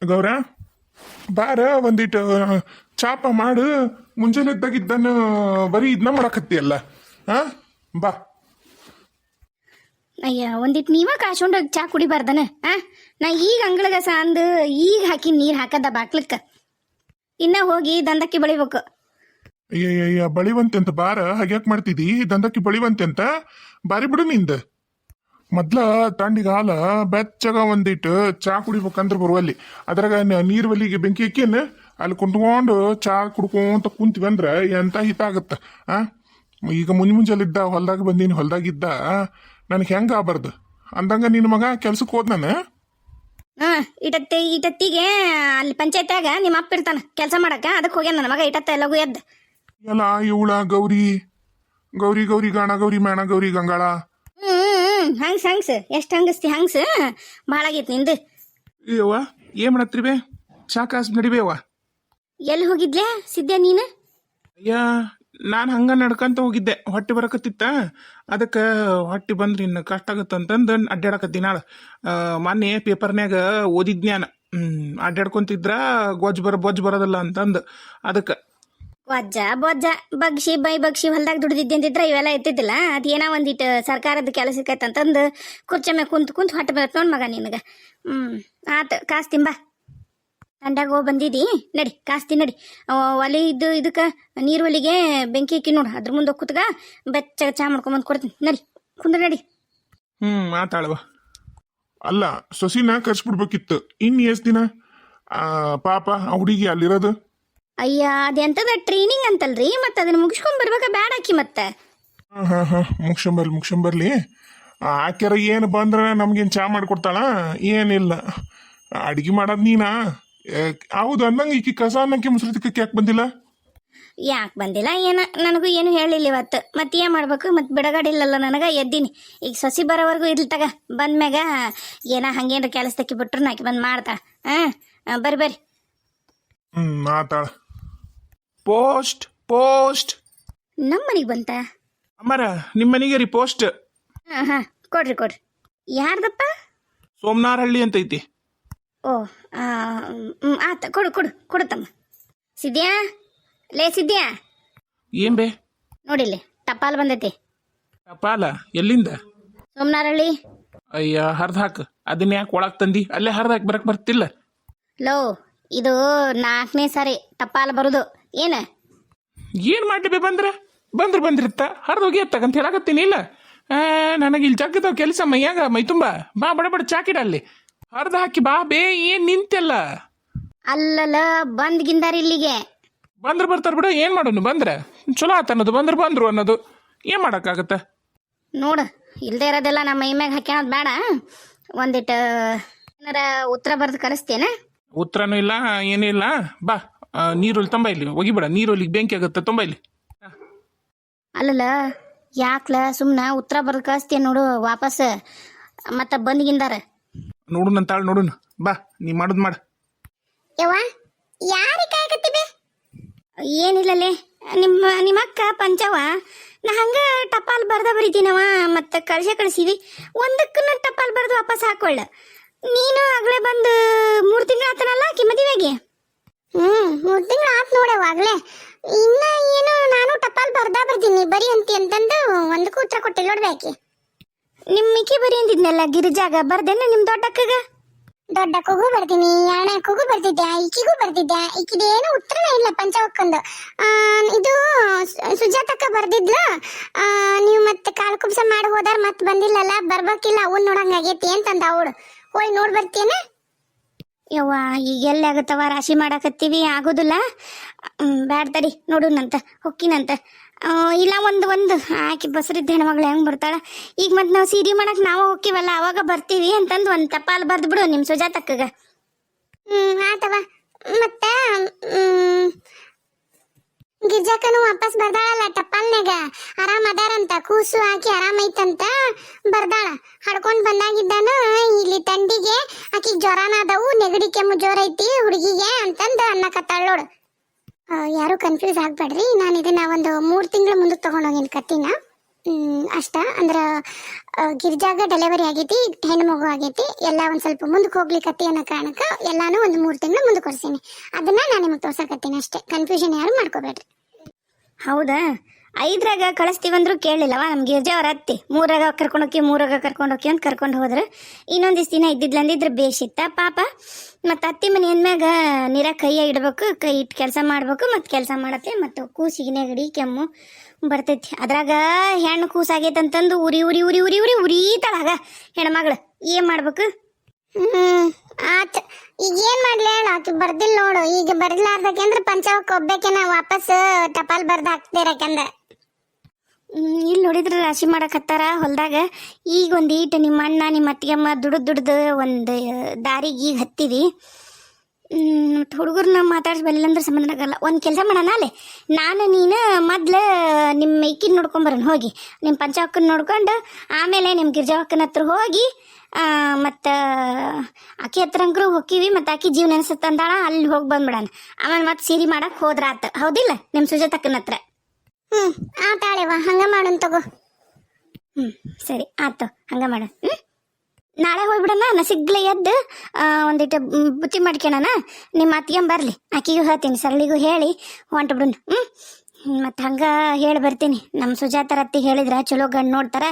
ಗೌರ ಬಾರ ಒಂದಿಟ್ಟು ಚಾಪ ಮಾಡು. ಮುಂಜಾನೆ ಇದ್ದಾಗಿದ್ದಾನ ಬರೀ ಇದನ್ನ ಮಾಡಕತ್ತಿಯಲ್ಲ. ಹಾ ಬಾ. ಅಯ್ಯ ಒಂದಿಟ್ಟು ನೀವ ಕಾಸ್ಕೊಂಡು ಚಾ ಕುಡಿಬಾರ್ದನ ನಾ ಈಗ ಅಂಗಳಗ ಸಾಂದು ಈಗ ಹಾಕಿ ನೀರು ಹಾಕದ ಬಾಕ್ಲಕ್ಕ ಇನ್ನ ಹೋಗಿ ದಂದಕ್ಕಿ ಬಳಿಬೇಕು. ಅಯ್ಯ ಬಳಿವಂತೆ ಅಂತ ಬಾರ ಹಾಗ್ಯಾಕ್ ಮಾಡ್ತಿದಿ? ದಂದಕ್ಕಿ ಬಳಿವಂತೆ ಅಂತ ಬಾರಿ ಬಿಡು ನಿಂದ. ಮೊದ್ಲ ತಂಡಿಗೆ ಹಾಲ ಬೆಚ್ಚಗ ಒಂದಿಟ್ಟು ಚಾ ಕುಡಿಬೇಕಂದ್ರ ಬರುವಲ್ಲಿ ಅದ್ರಾಗ ನೀರ್ ಒಲಿಗೆ ಬೆಂಕಿ ಹಾಕೇನ ಅಲ್ಲಿ ಕುಂತ್ಕೊಂಡು ಚಾ ಕುಡ್ಕೊಂತ ಕುಂತೀವಿ ಅಂದ್ರ ಎಂತ ಹಿತ ಆಗತ್ತ. ಈಗ ಮುಂಜಾಲಿದ್ದ ಹೊಲ್ದಾಗ ಬಂದೀನಿ, ಹೊಲ್ದಾಗಿದ್ದ ನನಗೆ ಹೆಂಗ ಆಗಬಾರ್ದು ಅಂದಂಗ ನಿನ್ನ ಮಗ ಕೆಲ್ಸಕ್ಕೆ ಹೋದ್ ನಾನು. ಇಟತ್ತಿಗೆ ಅಲ್ಲಿ ಪಂಚಾಯತ್ಯಾಗ ನಿಮ್ಮ ಅಪ್ಪ ಇರ್ತಾನ ಕೆಲಸ ಮಾಡಕ, ಅದಕ್ಕೆ ಹೋಗ್ಯಾನ ನನ್ನ ಮಗ ಇಟತ್ತ ಎಲ್ಲಗೂ ಎದ್ದು. ಎಲ್ಲ ಇವಳ ಗೌರಿ ಗೌರಿ ಗೌರಿ ಗಾಣ ಗೌರಿ ಮೇಣ ಗೌರಿ ಗಂಗಾಳ. ಹಂಗ್ಸ್ ಎಷ್ಟು ಹಂಗಸ್ತಿ ಹಂಗ್ಸ್ ಭಾಳ ಆಗೈತಿ ನಿಂದು. ಏವ ಏನ್ ಮಾಡತ್ರಿ ಬೇ? ಚಾ ಕಾಸ್ ನಡಿಬೇವ. ಎಲ್ಲಿ ಹೋಗಿದ್ಲೆ ಸಿದ್ದೆ ನೀನು? ಅಯ್ಯ ನಾನು ಹಂಗ ನಡ್ಕಂತ ಹೋಗಿದ್ದೆ, ಹೊಟ್ಟೆ ಬರಕತ್ತಿತ್ತ. ಅದಕ್ಕೆ ಹೊಟ್ಟೆ ಬಂದ್ರಿ ಇನ್ನು ಕಷ್ಟ ಆಗತ್ತಂತಂದು ಅಡ್ಡಾಡಕತ್ತಿ. ನಾಳೆ ಮೊನ್ನೆ ಪೇಪರ್ನ್ಯಾಗ ಓದಿದ್ನ್ಯಾನ ಅಡ್ಡಾಡ್ಕೊಂತಿದ್ರ ಬೊಜ್ಜು ಬರೋದಿಲ್ಲ ಅಂತಂದು ಅದಕ್ಕೆ. ಬೊಜ್ಜ ಬಗ್ಸಿ ಹೊಲ್ದಾಗ ದುಡ್ದಿದ್ದೆ ಅಂತಿದ್ರ ಇವೆಲ್ಲ ಎತ್ತಿದ್ದಿಲ್ಲ. ಅದೇನೋ ಒಂದಿಟ್ಟು ಸರ್ಕಾರದ ಕೆಲಸ ಸಿಕ್ಕೈತಂತಂದು ಕುರ್ಚಿ ಮ್ಯಾಗ ಕುಂತ್ ಹೊಟ್ಟೆ ಬರತ್ ನೋಡ್ ಮಗ ನಿನಗೆ. ಆತ ಕಾಸ್ ತಿಂಬಾ. ತಂಡಾಗ ಹೋಗಿ ಬಂದಿದ್ದಿ ನಡಿ, ಕಾಸ್ತಿ ನಡಿ. ಒಲಿ ಇದಕ್ಕೆ ನೀರು ಒಲಿಗೆ ಬೆಂಕಿ ಹಾಕಿ ನೋಡು, ಅದ್ರ ಮುಂದೆ ಕೂತ್ಗ ಬೆಚ್ಚಗ ಚಾ ಮಾಡ್ಕೊಂಬಂದು ಕೊಡ್ತೀನಿ. ನಡಿ ಕುಂದ್ರ ನಡಿ. ಮಾತಾಳವ. ಅಲ್ಲ ಸೊಸಿನ ಕರ್ಸ್ಬಿಡ್ಬೇಕಿತ್ತು. ಎಷ್ಟ್ ದಿನ ಪಾಪ ಆ ಹುಡುಗಿ ಅಲ್ಲಿರೋದು? ಅಯ್ಯ ಅದೆಂತದ ಟ್ರೈನಿಂಗ್ ಅಂತಲ್ರಿ, ಮತ್ತೆ ಅದನ್ನ ಮುಗಿಸ್ಕೊಂಡ್ ಬರ್ಬೇಕ ಬ್ಯಾಡ ಆಕಿ ಮತ್ತೆ. ಮುಗಿಸ್ಕೊಂಬರ್ಲಿ. ಆಕ್ಯಾರ ಏನು ಬಂದ್ರ ನಮ್ಗೇನು ಚಾ ಮಾಡಿಕೊಡ್ತಾಳ? ಏನಿಲ್ಲ, ಅಡ್ಗೆ ಮಾಡೋದು ನೀನಾ? ಹೌದು ಅಂದಂಗ ಈಕಿ ಕಸ ಅನ್ನಕ್ಕೆ ಮುಸ್ರಿ ತಿಕ್ಕಕ್ಕೆ ಯಾಕೆ ಬಂದಿಲ್ಲ? ಯಾಕೆ ಬಂದಿಲ್ಲ ಏನ ನನಗೂ ಏನು ಹೇಳಿಲ್ಲ ಇವತ್ತು. ಮತ್ತೆ ಏನು ಮಾಡ್ಬೇಕು, ಮತ್ತೆ ಬಿಡಗಾಡಿಲ್ಲಲ್ಲ ನನಗೆ. ಎದ್ದೀನಿ ಈಗ ಸೊಸಿ ಬರೋವರೆಗೂ ಇರ್ಲಿ ತಗ. ಬಂದ್ಮ್ಯಾಗ ಏನ ಹಂಗೇನ್ರ ಕೆಲಸ ತಕ್ಕಿ ಬಿಟ್ರು ನಾಕಿ ಬಂದು ಮಾಡ್ತಾಳ. ಬರ್ರಿ. ಮಾತಾಳ. ಪೋಸ್ಟ್ ನಮ್ಮ ಮನೆಗೆ ಬಂತ ಅಮ್ಮರ? ನಿಮ್ಮ ಮನೆಗೆ ರೀ ಪೋಸ್ಟ್. ಹಾಂ ಕೊಡ್ರಿ. ಯಾರ್ದಪ್ಪ? ಸೋಮನಾರಹಳ್ಳಿ ಅಂತ ಐತಿ. ಓ ಆತ ಕೊಡುತ್ತಮ್ಮ. ಸಿದ್ಯಾ ಏನ್ ಬೇ? ನೋಡಿಲ್ಲಿ ಟಪಾಲ್ ಬಂದೈತಿ. ಟಪಾಲ ಎಲ್ಲಿಂದ? ಸೋಮನಾರಹಳ್ಳಿ. ಅಯ್ಯ ಹರ್ದ್ ಹಾಕ್. ಅದನ್ನ ಯಾಕೆ ಒಳಗ್ ತಂದಿ? ಅಲ್ಲೇ ಹರ್ದ್ ಹಾಕಿ ಬರಕ್ ಬರ್ತಿಲ್ಲ? ಲೋ ಇದು 4ನೇ ಸಾರಿ ಟಪಾಲ್ ಬರುದು. ಏನ್ ಮಾಡ್ಲಿ ಬೇ? ಬಂದ್ರಿತ್ತ ಹರ್ದ್ ಹೋಗಿ ಎತ್ತಕಂತ ಹೇಳಕತ್ತೀನಿ. ಇಲ್ಲ ನನಗೆ ಇಲ್ಲಿ ಜಗ್ಗದವ್ ಕೆಲಸ ಮೈಯಾಗ ಮೈ ತುಂಬ. ಬಾ ಬಡ ಚಾಕಿಡ ಅಲ್ಲಿ ಹರ್ದ ಹಾಕಿ ಬಾ ಬೇ. ಏನ್ ನಿಂತೆಲ್ಲ? ಅಲ್ಲಲ್ಲ ಬಂದ್ಗಿಂದಾರ ಇಲ್ಲಿಗೆ. ಬರ್ತಾರ ಬಿಡು. ಏನ್ ಮಾಡೋನು? ಬಂದ್ರೆ ಚಲೋ ಆತ ಅನ್ನೋದು, ಬಂದ್ರು ಅನ್ನೋದು. ಏನ್ ಮಾಡಕ್ಕಾಗತ್ತ? ನೋಡು ಇಲ್ದೇ ಇರೋದೆಲ್ಲ ನಮ್ಮ ಮೈ ಮ್ಯಾಗ ಹಾಕ್ಯಣದ್ ಬೇಡ. ಒಂದಿಟ್ಟು ಏನಾರ ಉತ್ತರ ಬರ್ದು ಕಳಿಸ್ತೇನೆ. ಉತ್ತರನೂ ಇಲ್ಲ ಏನೂ ಇಲ್ಲ. ಬಾ ನೀರಲ್ಲಿ ತಂಬ, ಇಲ್ಲಿ ಒಗಿಬೇಡ. ನೀರಲ್ಲಿ ಬೆಂಕಿ ಆಗುತ್ತೆ, ತಂಬ ಇಲ್ಲಿ. ಅಲ್ಲಲ್ಲ ಯಾಕ್ಲ ಸುಮ್ಮನೆ ಉತ್ತರ ಬರ್ದು ಕಳಿಸ್ತೇನೆ ನೋಡು ವಾಪಸ್. ಮತ್ತೆ ಬಂದ್ಗಿಂದಾರ ನೋಡುನ. ಬಾ ನೀ ಮಾಡುದ್ ಮಾಡ. ಯವ್ವ ಯಾರಿಗೆ ಕಾಯಕತ್ತಿ? ಏನಿಲ್ಲಲೇ ನಿಮ್ಮ ಅಕ್ಕ ಪಂಚವ ನಾ ಹಂಗ ಟಪಾಲ್ ಬರ್ದ ಬರೀತೀನವ, ಮತ್ತೆ ಕಳಿಸಿದಿ. ಒಂದಕ್ಕೂ ಟಪಾಲ್ ಬರ್ದು ವಾಪಸ್ ಹಾಕೊಳ್ಳ. ನೀನು ಆಗ್ಲೇ ಬಂದು 3 ತಿಂಗಳು ಆತನಲ್ಲ ಆಕಿ ಮದುವೆಗೆ. 3 ತಿಂಗಳು ಆತ್ ನೋಡವ ಆಗ್ಲೇ. ಇನ್ನ ಏನು ನಾನು ಟಪಾಲ್ ಬರ್ತೀನಿ ಬರಿ ಅಂತಂದು ಒಂದಕ್ಕೂ ಉತ್ತರ ಕೊಟ್ಟಿಲ್ಲ ನೋಡ್ಬೇಕಿ. ನಿಮ್ಮ ಮಿಕ್ಕಿ ಬರಿ ಅಂತಿದ್ನಲ್ಲ ಗಿರಿಜಾಗ ಬರ್ದೇನ ನಿಮ್ಮ ದೊಡ್ಡಕ್ಕಗೂ ಬರ್ತೀನಿ, ಯಾಣಕ್ಕೂ ಬರ್ತಿದ್ದೆ, ಈಕಿಗೂ ಬರ್ತಿದ್ದೆ. ಈಕಿದೇನು ಉತ್ತರನೇ ಇಲ್ಲ ಪಂಚವಕ್ಕಂದು. ಇದು ಸುಜಾತಕ್ಕ ಬರ್ದಿದ್ಲ. ನೀವು ಮತ್ತೆ ಕಾಳು ಕುಬ್ಸ ಮಾಡಿ ಹೋದಾರ ಮತ್ತೆ ಬಂದಿಲ್ಲಲ್ಲ, ಬರ್ಬೇಕಿಲ್ಲ ಅವನ್ ನೋಡಂಗಾಗೈತಿ ಅಂತಂದ ಅವಳು. ಹೋಯ್ ನೋಡ್ ಬರ್ತೇನೆ. ಯವ್ವ ಈಗ ಎಲ್ಲಿ ಆಗುತ್ತವ, ರಾಶಿ ಮಾಡಾಕತ್ತೀವಿ, ಆಗೋದಿಲ್ಲ. ಬ್ಯಾಡ ತಡಿ ನೋಡುನಂತ, ಹೊಕ್ಕಿನಂತ. ಇಲ್ಲ ಒಂದು ಆಕಿ ಬಸರಿದ್ದ ಹೆಣ್ಮಗಳು ಹೆಂಗೆ ಬರ್ತಾಳ. ಈಗ ಮತ್ತೆ ನಾವು ಸೀರೆ ಮಾಡಕ್ಕೆ ನಾವು ಹೋಗ್ತೀವಲ್ಲ, ಅವಾಗ ಬರ್ತೀವಿ ಅಂತಂದು ಒಂದು ಟಪಾಲ್ ಬರ್ದು ಬಿಡು ನಿಮ್ಮ ಸುಜಾತಕ್ಕಗ. ಆತವ. ಮತ್ತೆ ಗಿರ್ಜಾಕನು ವಾಪಸ್ ಬರ್ದಾಳಲ್ಲ ಟಪಾಲ್ನಾಗ, ಆರಾಮ್ ಅದಾರಂತ, ಕೂಸು ಹಾಕಿ ಆರಾಮೈತಂತ ಬರ್ದಾಳ. ಹಡ್ಕೊಂಡ್ ಬಂದಾಗಿದ್ದಾನ ಇಲ್ಲಿ ತಂಡಿಗೆ ಆಕಿಗೆ ಜ್ವರನ ಅದಾವು, ನೆಗಡಿ ಕೆಮ್ಮು ಜೋರ ಐತಿ ಹುಡುಗಿಗೆ ಅಂತಂದು ಅನ್ನಕತ್ತಾಳ ನೋಡು. ಯಾರು ಕನ್ಫ್ಯೂಸ್ ಆಗ್ಬೇಡ್ರಿ, ನಾನು ಇದನ್ನ ಒಂದು 3 ತಿಂಗಳ ಮುಂದಕ್ಕೆ ತಗೊಂಡೋಗಿನ ಕತ್ತಿನ. ಅಷ್ಟ ಅಂದ್ರ ಗಿರ್ಜಾಗ ಡೆಲಿವರಿ ಆಗೈತಿ, ಹೆಣ್ಣು ಮಗು ಆಗೈತಿ, ಎಲ್ಲ ಒಂದ್ ಸ್ವಲ್ಪ ಮುಂದಕ್ಕೆ ಹೋಗ್ಲಿಕ್ಕತ್ತಿ ಅನ್ನೋ ಕಾರಣಕ್ಕೆ ಎಲ್ಲಾನು ಒಂದು 3 ತಿಂಗಳು ಮುಂದಕ್ಕೆ ಕೊಡ್ಸೀನಿ. ಅದನ್ನ ನಾನು ನಿಮಗೆ ತೋರ್ಸಕತ್ತೀನಿ ಅಷ್ಟೇ, ಕನ್ಫ್ಯೂಷನ್ ಯಾರು ಮಾಡ್ಕೋಬೇಡ್ರಿ. ಹೌದಾ? 5ರಾಗ ಕಳಿಸ್ತೀವಂದ್ರು ಕೇಳಲಿಲ್ಲವ ನಮ್ಮ ಗಿರ್ಜಾ ಅವ್ರ ಅತ್ತಿ. 3ರಾಗ ಕರ್ಕೊಂಡೋಗಿ 3ರಾಗ ಕರ್ಕೊಂಡೋಗಿ ಅಂತ ಕರ್ಕೊಂಡು ಹೋದ್ರೆ ಇನ್ನೊಂದಿಷ್ಟು ದಿನ ಇದ್ದಿದ್ಲ ಅಂದಿದ್ರೆ ಬೇಷಿತ್ತ ಪಾಪ. ಮತ್ತು ಅತ್ತಿ ಮನೆ ಅಂದ್ಮ್ಯಾಗ ನೀರ ಕೈಯ ಇಡ್ಬೇಕು, ಕೈ ಇಟ್ಟು ಕೆಲಸ ಮಾಡ್ಬೇಕು, ಮತ್ತು ಕೆಲಸ ಮಾಡತ್ತೆ, ಮತ್ತು ಕೂಸಿಗೆ ನೆಗಡಿ ಕೆಮ್ಮು ಬರ್ತೈತಿ. ಅದ್ರಾಗ ಹೆಣ್ಣು ಕೂಸಾಗೈತೆ ಅಂತಂದು ಉರಿ ಉರಿ ಉರಿ ಉರಿ ಉರಿ ಉರಿತಾಳಾಗ ಹೆಣ್ಮಗಳು. ಏನು ಮಾಡ್ಬೇಕು? ಆತ ಈಗ ಏನ್ ಮಾಡ್ಲಿ ಹೇಳ, ಆಕಿ ಬರ್ದಿಲ್ಲ ನೋಡು. ಈಗ ಬರ್ಲಾರ್ದಕ್ಕೆ ಅಂದ್ರೆ ಪಂಚಾವಕ್ಕೆ ಒಬ್ಬೇಕೆನ ವಾಪಸ್ ಟಪಾಲ್ ಬರ್ದು ಹಾಕ್ತಿರಕಂದ. ಇಲ್ಲಿ ನೋಡಿದ್ರೆ ರಾಶಿ ಮಾಡಕತ್ತಾರ ಹೊಲದಾಗ. ಈಗ ಒಂದು ಈಟು ನಿಮ್ಮ ಅಣ್ಣ ನಿಮ್ಮ ಅತ್ತಿಗೆಮ್ಮ ದುಡ್ದು ಒಂದು ದಾರಿಗೆ ಈಗ ಹತ್ತಿವಿ. ಹುಡುಗರನ್ನ ಮಾತಾಡ್ಸ್ಬಲ್ಲ ಅಂದ್ರೆ ಸಂಬಂಧ ಆಗಲ್ಲ. ಒಂದು ಕೆಲಸ ಮಾಡೋಣ ಅಲ್ಲೇ, ನಾನು ನೀನು ಮೊದ್ಲು ನಿಮ್ಮ ಈಕಿನ ನೋಡ್ಕೊಂಬರೋಣ ಹೋಗಿ, ನಿಮ್ಮ ಪಂಚಾವಕ್ಕನ ನೋಡ್ಕೊಂಡು ಆಮೇಲೆ ನಿಮ್ಮ ಗಿರ್ಜಾವಕ್ಕನ ಹತ್ರ ಹೋಗಿ ಮತ್ತು ಆಕೆ ಹತ್ರ ಅಂಕರು ಹೋಗ್ತೀವಿ. ಮತ್ತು ಆಕೆ ಜೀವ ನೆನೆಸುತ್ತಂದಾಳ, ಅಲ್ಲಿ ಹೋಗಿ ಬಂದ್ಬಿಡೋಣ. ಆಮೇಲೆ ಮತ್ತೆ ಸೀರೆ ಮಾಡಕ್ಕೆ ಹೋದ್ರಾತ. ಹೌದಿಲ್ಲ ನಿಮ್ಮ ಸುಜಾತಕ್ಕನ ಹತ್ರ? ಆತಾಳೆವ, ಹಂಗ ಮಾಡೋಣ ತಗೋ. ಸರಿ ಆತು, ಹಂಗೆ ಮಾಡ. ನಾಳೆ ಹೋಗ್ಬಿಡೋಣ. ನಸಿಗ್ಲೆ ಎದ್ದು ಒಂದಿಟ್ಟು ಬುತ್ತಿ ಮಾಡ್ಕೊಳಣ. ನಿಮ್ಮ ಅತ್ತಿಗೆಮ್ಮ ಬರಲಿ, ಆಕೆಗೂ ಹೇಳ್ತೀನಿ, ಸರಳಿಗೂ ಹೇಳಿ ಹೊಂಟು ಬಿಡೋಣ. ಮತ್ತು ಹಂಗೆ ಹೇಳಿ ಬರ್ತೀನಿ. ನಮ್ಮ ಸುಜಾತರ ಅತ್ತಿಗೆ ಹೇಳಿದ್ರೆ ಚಲೋ ಗಂಡು ನೋಡ್ತಾರ.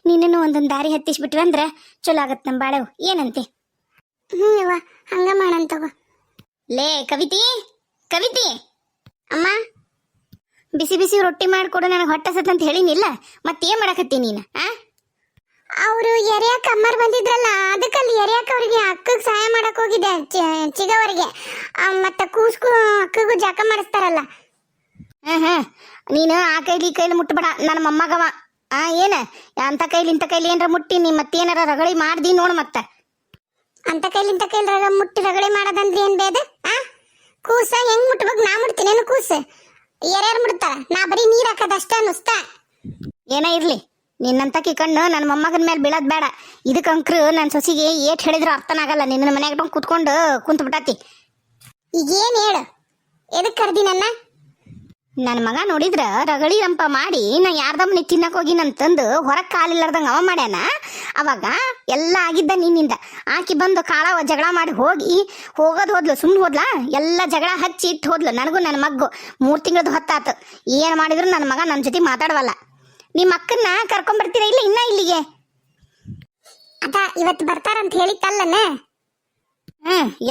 ನೀನು ಒಂದೊಂದು ದಾರಿ ಹತ್ತಿಸ್ಬಿಟ್ವಿ ಅಂದ್ರೆ ಚಲೋ ಆಗತ್ತೆ ನಮ್ಮ ಬಾಳೆವು. ಏನಂತೆ? ಯವ್ವ, ಹಂಗ ಮಾಡೋಣ ತಗೋ. ಲೇ ಕವಿತಿ, ಕವಿತಿ ಅಮ್ಮ, ಬಿಸಿ ಬಿಸಿ ರೊಟ್ಟಿ ಮಾಡಿಕೊಡು, ನನಗೆ ಹೊಟ್ಟೆ ಸತ್ತಂತ ಹೇಳಿನಿಲ್ಲ. ಮತ್ತೇನು ಮಾಡಕತ್ತಿ ನೀನು? ಅವರು ಎರಿಯಾಕ ಅಮ್ಮರ್ ಬಂದಿದ್ರಲ್ಲ, ಅದಕ್ಕಲ್ಲಿ ಎರಿಯಾಕ ಅವ್ರಿಗೆ ಅಕ್ಕಗೆ ಸಹಾಯ ಮಾಡಕ್ ಹೋಗಿದ್ದೆ, ಚಿಗವರಿಗೆ. ಮತ್ತೆ ಕೂಸ್ಕು ಅಕ್ಕಗೂ ಜಾಕ ಮಾಡಿಸ್ತಾರಲ್ಲ. ನೀನು ಆ ಕೈಲಿ ಈ ಕೈಲಿ ಮುಟ್ಟಬೇಡ, ನನ್ನ ಮೊಮ್ಮಗವ. ಏನು ಅಂಥ ಕೈಲಿ ಇಂಥ ಕೈಲಿ ಏನಾರ ಮುಟ್ಟಿ ನೀ ಮತ್ತೇನಾರ ರಗಳಿ ಮಾಡ್ದಿ ನೋಡು. ಮತ್ತೆ ಅಂತ ಕೈಲಿ ಇಂಥ ಕೈಲಿ ಮುಟ್ಟಿ ರಗಳಿ ಮಾಡೋದಂದ್ರೆ ಏನ್ ಬೇದ? ಕೂಸ ಹೆಂಗ್ ಮುಟ್ಬೇಕು? ನಾ ಮುಟ್ತೀನಿ ಏನು? ಕೂಸ ಯಾರ್ಯಾರು ಮುಡ್ತಾರ? ನಾ ಬರೀ ನೀರ್ ಹಾಕದಷ್ಟ ಅನ್ನಿಸ್ತ. ಏನ ಇರ್ಲಿ, ನಿನ್ನಂತಕಿ ಕಣ್ಣು ನನ್ನ ಮೊಮ್ಮಗನ ಮೇಲೆ ಬೀಳೋದು ಬೇಡ. ಇದಕ್ಕಂಕ್ರು ನನ್ನ ಸೊಸಿಗೆ ಏಟ್ ಹೇಳಿದ್ರು ಅರ್ಥನಾಗಲ್ಲ. ನಿನ್ನ ಮನ್ಯಾಗ ಕುತ್ಕೊಂಡು ಕುಂತು ಬಿಟ್ಟಾತಿ. ಈಗೇನು ಹೇಳು, ಎದಕ್ಕೆ ಕರ್ದಿ ನನ್ನ ಮಗ ನೋಡಿದ್ರ ರಗಳಿ ರಂಪ ಮಾಡಿ ನಾ ಯಾರ್ದಮ್ಮನಿ ತಿನ್ನಕ್ ಹೋಗಿ ನನ್ ತಂದು ಹೊರಗೆ ಕಾಲಿಲ್ಲಾರ್ದಂಗೆ ಅವ ಮಾಡ್ಯಾನ. ಅವಾಗ ಎಲ್ಲ ಆಗಿದ್ದ ನಿನ್ನಿಂದ. ಆಕಿ ಬಂದು ಕಾಳ ಜಗಳ ಮಾಡಿ ಹೋಗೋದು ಹೋದ್ಲು, ಸುಮ್ಮನೆ ಹೋದ್ಲಾ? ಎಲ್ಲ ಜಗಳ ಹಚ್ಚಿ ಇಟ್ಟು ಹೋದ್ಲು. ನನಗೂ ನನ್ನ ಮಗ್ಗು 3 ತಿಂಗಳದ್ದು ಹೊತ್ತಾತು. ಏನು ಮಾಡಿದ್ರು ನನ್ನ ಮಗ ನನ್ನ ಜೊತೆ ಮಾತಾಡವಲ್ಲ. ನಿಮ್ಮ ಅಕ್ಕನ್ನ ಕರ್ಕೊಂಬರ್ತೀರ ಇಲ್ಲ ಇನ್ನ ಇಲ್ಲಿಗೆ? ಅದ ಇವತ್ತು ಬರ್ತಾರಂತ ಹೇಳಿತ್ತಲ್ಲನ.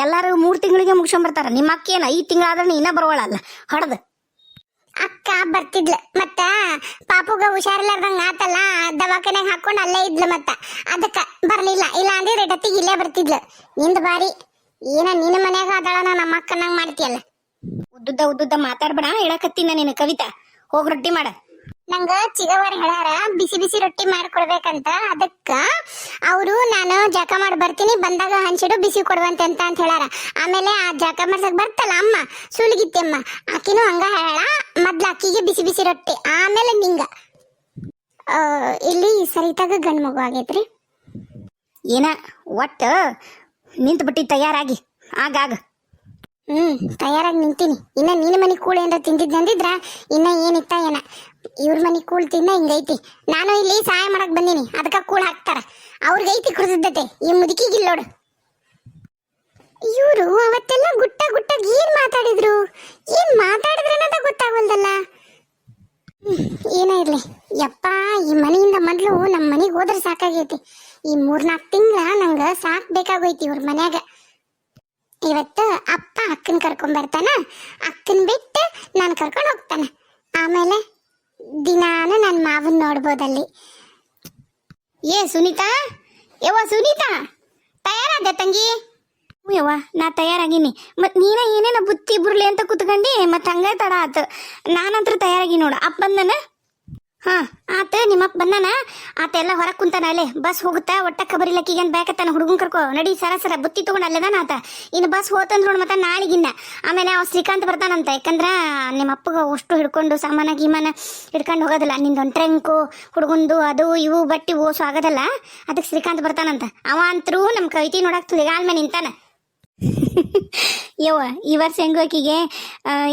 ಎಲ್ಲಾರು 3 ತಿಂಗಳಿಗೆ ಮುಗಿಸ್ಕೊಂಬರ್ತಾರ. ನಿಮ್ಮ ಅಕ್ಕ ಏನು 5 ತಿಂಗಳಾದ್ರೆ ಇನ್ನ ಬರೋವಳಲ್ಲ ಹೊಡೆದು. ಅಕ್ಕ ಬರ್ತಿದ್ಲು, ಮತ್ತ ಪಾಪುಗ ಹುಷಾರಿಲ್ಲಾರ್ದಂಗ ಆತಲ್ಲ, ದವಾಖಾನೆಗೆ ಹಾಕೊಂಡು ಅಲ್ಲೇ ಇದ್ಲು. ಮತ್ತ ಅದಕ್ಕ ಬರ್ಲಿಲ್ಲ. ಇಲ್ಲ ಅಂದ್ರೆ ರೆಡತ್ತಿಗೆ ಇಲ್ಲೇ ಬರ್ತಿದ್ಲು. ನಿಂದ ಬಾರಿ ಏನ ನಿನ್ನ ಮನ್ಯಾಗ ಆದಳ, ನಮ್ಮ ಅಕ್ಕನಂಗ್ ಮಾಡ್ತೀಯಲ್ಲ. ಉದ್ದುದ್ದ ಮಾತಾಡ್ಬೇಡ, ಹೇಳಕತ್ತೀನಿ ನೀನು ಕವಿತಾ. ಹೋಗಿ ರೊಟ್ಟಿ ಮಾಡ. ನಂಗ ಚಿಗವರ್ ಹೇಳಾರ ಬಿಸಿ ಬಿಸಿ ರೊಟ್ಟಿ ಮಾಡ್ಕೊಡ್ಬೇಕಂತ. ಅದಕ್ಕ ಅವರು ನಾನು ಜಾಕ ಮಾಡಿ ಬರ್ತೀನಿ, ಬಂದಾಗ ಹಂಚಿಡು ಬಿಸಿ ಕೊಡುವಂತೆ ಅಂತ ಹೇಳಾರ. ಆಮೇಲೆ ಆ ಜಾಕ ಮಾಡ್ಸಕ್ ಬರ್ತಲ್ಲ ಅಮ್ಮ, ಸುಲಿಗಿತ್ತಮ್ಮ, ಆಕಿನೂ ಹಂಗ ಹೇಳ. ಮೊದ್ಲು ಅಕ್ಕಿಗೆ ಬಿಸಿ ಬಿಸಿ ರೊಟ್ಟಿ, ಆಮೇಲೆ ನಿಂಗ. ಇಲ್ಲಿ ಸರಿತಾಗ ಗಂಡು ಮಗು ಆಗೈತ್ರಿ. ಏನ ಒಟ್ಟು ನಿಂತು ಬಿಟ್ಟಿ ತಯಾರಾಗಿ ಆಗಾಗ. ತಯಾರಾಗಿ ನಿಂತೀನಿ. ಇನ್ನ ನಿನ್ನ ಮನೆ ಕೂಳು ಏನಾರ ತಿಂದಿದ್ದಂದಿದ್ರ ಇನ್ನ ಏನಿತ್ತ ಏನ. ಇವ್ರ ಮನೆ ಕೂಳು ತಿನ್ನ ಹಿಂಗೈತಿ. ನಾನು ಇಲ್ಲಿ ಸಹಾಯ ಮಾಡಕ್ ಬಂದೀನಿ, ಅದಕ್ಕ ಕೂಳು ಹಾಕ್ತಾರ. ಅವ್ರಿಗೈತಿ ಕುಡಿದತೆ, ಈ ಮುದುಕಿಗಿಲ್ಲ ನೋಡು. ಇವರು ಅವತ್ತೆಲ್ಲ ಗುಟ್ಟಾಗಿ ಏನ್ ಮಾತಾಡಿದ್ರು ಅನ್ನೋದ ಗೊತ್ತಾಗಲ್ದಲ್ಲ. ಏನ ಇರ್ಲಿ ಯಪ್ಪ, ಈ ಮನೆಯಿಂದ ಮೊದ್ಲು ನಮ್ಮ ಮನೆಗೆ ಹೋದ್ರೆ ಸಾಕಾಗೈತಿ. ಈ 3-4 ತಿಂಗಳ ನಂಗ ಸಾಕ್ ಬೇಕಾಗೋಯ್ತಿ ಇವ್ರ ಮನ್ಯಾಗ. ಇವತ್ತು ಅಪ್ಪ ಅಕ್ಕನ ಕರ್ಕೊಂಡ್ ಬರ್ತಾನ, ಅಕ್ಕನ್ ಬಿಟ್ಟು ನಾನು ಕರ್ಕೊಂಡು ಹೋಗ್ತಾನ. ಆಮೇಲೆ ದಿನಾನು ನನ್ನ ಮಾವನ್ ನೋಡ್ಬೋದಲ್ಲಿ. ಸುನೀತಾ, ಸುನೀತಾ ತಯಾರಾದ ತಂಗಿ? ಯವ್ವ ನಾ ತಯಾರಾಗಿನಿ. ಮತ್ತು ನೀನ ಏನೇನ ಬುತ್ತಿ ಬುರ್ಲಿ ಅಂತ ಕುತ್ಕೊಂಡಿ, ಮತ್ತು ಹಂಗೆ ತಡ ಆತು. ನಾನಂತ್ರ ತಯಾರಾಗಿ ನೋಡು. ಅಪ್ಪ ಬಂದನ? ಆತ ನಿಮ್ಮಪ್ಪ ಬಂದಾನ. ಆತ ಹೊರಗೆ ಕುಂತಾನ. ಅಲ್ಲೇ ಬಸ್ ಹೋಗುತ್ತಾ, ಒಟ್ಟ ಖಬರಿಲ್ಲಕ್ಕಿಗೆ ಅಂತ ಬೇಕತ್ತಾನ. ಹುಡುಗನ್ ಕರ್ಕೊ ನಡಿ, ಸರ ಬುತ್ತಿ ತೊಗೊಂಡು ಅಲ್ಲೇದಾನ ಆತ. ಇನ್ನು ಬಸ್ ಹೋತಂದ್ ನೋಡು ಮತ್ತೆ ನಾಳಿಗಿನ್ನ. ಆಮೇಲೆ ಅವ ಶ್ರೀಕಾಂತ್ ಬರ್ತಾನಂತ. ಯಾಕಂದ್ರೆ ನಿಮ್ಮಪ್ಪಗೆ ಅಷ್ಟು ಹಿಡ್ಕೊಂಡು ಸಾಮಾನ ಗೀಮಾನ ಹಿಡ್ಕೊಂಡು ಹೋಗೋದಿಲ್ಲ. ನಿಂದೊಂದು ಟ್ರಂಕು ಹುಡುಗಂದು ಅದು ಇವು ಬಟ್ಟಿ ಓಸು ಆಗೋದಲ್ಲ. ಅದಕ್ಕೆ ಶ್ರೀಕಾಂತ್ ಬರ್ತಾನಂತ. ಅವ ಅಂತರೂ ನಮ್ಮ ಕವಿತಿ ನೋಡಕ್ ತುಳಿಗಾಲ್ ಮೇಲೆ ನಿಂತಾನ. ಈ ವರ್ಷ ಹೆಂಗೋಕಿಗೆ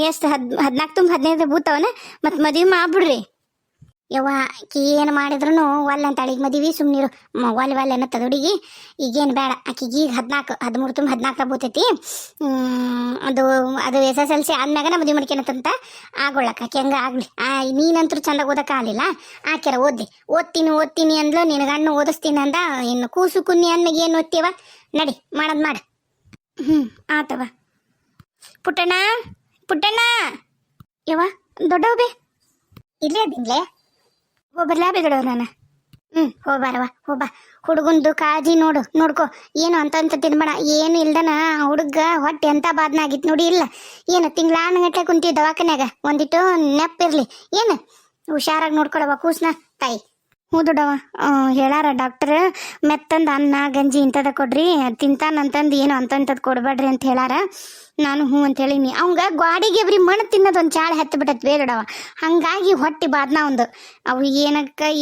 ಎಷ್ಟು 14 ತುಂಬ 15 ಬೂತವನ. ಮತ್ತು ಮದುವೆ ಮಾಡ್ಬಿಡ್ರಿ. ಯವ್ವ ಆಕಿ ಏನು ಮಾಡಿದ್ರು ಒಲ್ಲೆ ಅಂತ ಅಳಿಗೆ ಮದುವೆ ಸುಮ್ಮನಿರು ಒಲ್ಲೆ ಅನ್ನತ್ತದ ಹುಡುಗಿ ಈಗೇನು ಬೇಡ ಆಕಿಗೆ ಈಗ 14 13 ತುಂಬ 14 ಬೂತೈತಿ ಅದು ಅದು SSLC ಆದ್ಮ್ಯಾಗ ಮದುವೆ ಮಾಡ್ಕೊಳತ್ತಂತ ಆಗೊಳ್ಳಕ್ಕ ಆಕೆ ಹಂಗೆ ಆಗಲಿ ನೀನಂತರೂ ಚಂದ ಓದಕ್ಕೆ ಆಗಲಿಲ್ಲ ಆಕೆರ ಓದ್ತೀನಿ ಅಂದ್ಲು ನಿನ್ನ ಗಣ್ಣು ಓದಿಸ್ತೀನಿ ಅಂದ ಇನ್ನು ಕೂಸು ಕುನ್ನಿ ಅಂದ್ಮೇಲೆ ಏನು ಓದ್ತೀವ ನಡಿ ಮಾಡೋದು ಮಾಡು ಆತವ ಪುಟ್ಟಣ್ಣ ಯವ್ವ ದೊಡ್ಡವ ಬೇ ಇಲ್ಲೇ ಅದಿನ್ಲೆ ಹೋಗ್ಬರ್ಲಾ ಬೇಗಡವ ನಾನು ಹೋಗ್ಬಾರವ ಹೋಗ್ಬಾ ಹುಡುಗಂದು ಕಾಳಜಿ ನೋಡ್ಕೊ ಏನು ಅಂತ ತಿನ್ಬೇಡ ಏನು ಇಲ್ದನ ಹುಡುಗ ಹೊಟ್ಟೆ ಎಂತ ಬಾದ್ನ ಆಗಿತ್ತು ನೋಡಿ ಇಲ್ಲ ಏನು ತಿಂಗ್ಳಾನಗಟ್ಲೆ ಕುಂತೀವಿ ದವಾಖಾನ್ಯಾಗ ಒಂದಿಟ್ಟು ನೆಪ್ಪಿರ್ಲಿ ಏನು ಹುಷಾರಾಗಿ ನೋಡ್ಕೊಳವ ಕೂಸ್ನ ತಾಯಿ ಹ್ಞೂ ದೊಡ್ಡವ ಹೇಳಾರ ಡಾಕ್ಟರ್ ಮೆತ್ತಂದು ಅನ್ನ ಗಂಜಿ ಇಂಥದ ಕೊಡ್ರಿ ತಿಂತಾನಂತಂದು ಏನು ಅಂತಂಥದ್ದು ಕೊಡ್ಬೇಡ್ರಿ ಅಂತ ಹೇಳಾರ ನಾನು ಹ್ಞೂ ಅಂತ ಹೇಳಿನಿ ಅವಂಗ ಗ್ವಾಡಿಗೆ ಬರೀ ಮಣ್ಣು ತಿನ್ನೋದು ಒಂದು ಚಾಳ ಹತ್ತಿ ಬಿಟ್ಟತ್ ಬೇಡವ ಹಂಗಾಗಿ ಹೊಟ್ಟಿ ಬಾದ್ನ ಒಂದು ಅವು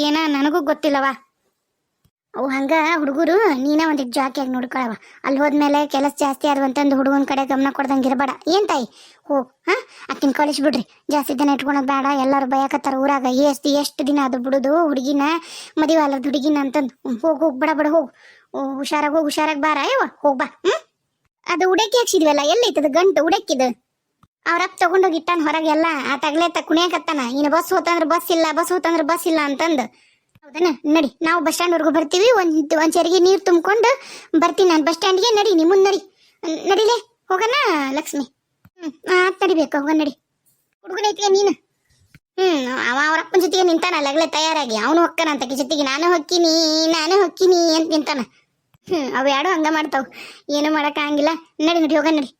ಏನ ನನಗೂ ಗೊತ್ತಿಲ್ಲವ ಅವು ಹಂಗ ಹುಡುಗರು ನೀನೇ ಒಂದಿಟ್ಟು ಜಾಕಿಯಾಗಿ ನೋಡ್ಕೊಳವ ಅಲ್ಲಿ ಹೋದ್ಮೇಲೆ ಕೆಲಸ ಜಾಸ್ತಿ ಆದ್ವು ಅಂತಂದು ಹುಡುಗನ ಕಡೆ ಗಮನ ಕೊಡ್ದಂಗೆ ಇರಬೇಡ ಏನು ತಾಯಿ ಆಕಿನ ಕಳಿಸ್ಬಿಡ್ರಿ ಜಾಸ್ತಿ ದಿನ ಇಟ್ಕೊಳೋದು ಬೇಡ ಎಲ್ಲರೂ ಭಯಕತ್ತಾರ ಊರಾಗ ಎಷ್ಟು ದಿನ ಅದು ಬಿಡುದು ಹುಡುಗಿನ ಮದುವೆ ಅಲ್ಲದ ಹುಡುಗಿನ ಅಂತಂದು ಹೋಗು ಬಡ ಹೋಗು ಹುಷಾರಾಗಿ ಬಾರ ಯವ್ವ ಹೋಗ್ಬಾ ಅದು ಉಡಕ್ಕಿ ಹಾಕ್ಸಿದ್ವಲ್ಲ ಎಲ್ಲೈತದ ಗಂಟು ಉಡಕ್ಕಿದು ಅವ್ರಪ್ಪ ತಗೊಂಡೋಗಿ ಇಟ್ಟಾನ ಹೊರಗೆ ಎಲ್ಲ ಆ ತಗಲೆ ಕುಣಿಯಕತ್ತಾನ ಇನ್ನು ಬಸ್ ಹೋತಂದ್ರೆ ಬಸ್ ಇಲ್ಲ ಅಂತಂದು ಹೌದನ ನಡಿ ನಾವು ಬಸ್ ಸ್ಟ್ಯಾಂಡ್ವರೆಗೂ ಬರ್ತೀವಿ ಒಂದು ಚರಿಗೆ ನೀರು ತುಂಬಿಕೊಂಡು ಬರ್ತೀನಿ ನಾನು ಬಸ್ ಸ್ಟ್ಯಾಂಡ್ಗೆ ನಡಿ ನಿಮ್ಮನ್ನ ನಡಿಲೇ ಹೋಗೋಣ ಲಕ್ಷ್ಮಿ ನಡಿಬೇಕು ಹೋಗೋಣ ನಡಿ ಹುಡುಗನೈತಿಗೆ ನೀನು ಅವರಪ್ಪನ ಜೊತೆಗೆ ನಿಂತಾನ ಲಗ್ಲೆ ತಯಾರಾಗಿ ಅವನು ಹೊಕ್ಕನಂತ ಜೊತೆಗೆ ನಾನು ಹೊಕ್ಕಿನಿ ಅಂತ ನಿಂತಾನ ಅವು ಯಾರು ಹಂಗ ಮಾಡ್ತಾವ ಏನು ಮಾಡಕ್ಕಾಗಿಲ್ಲ ನಡಿ ಹೋಗೋಣ ನಡಿ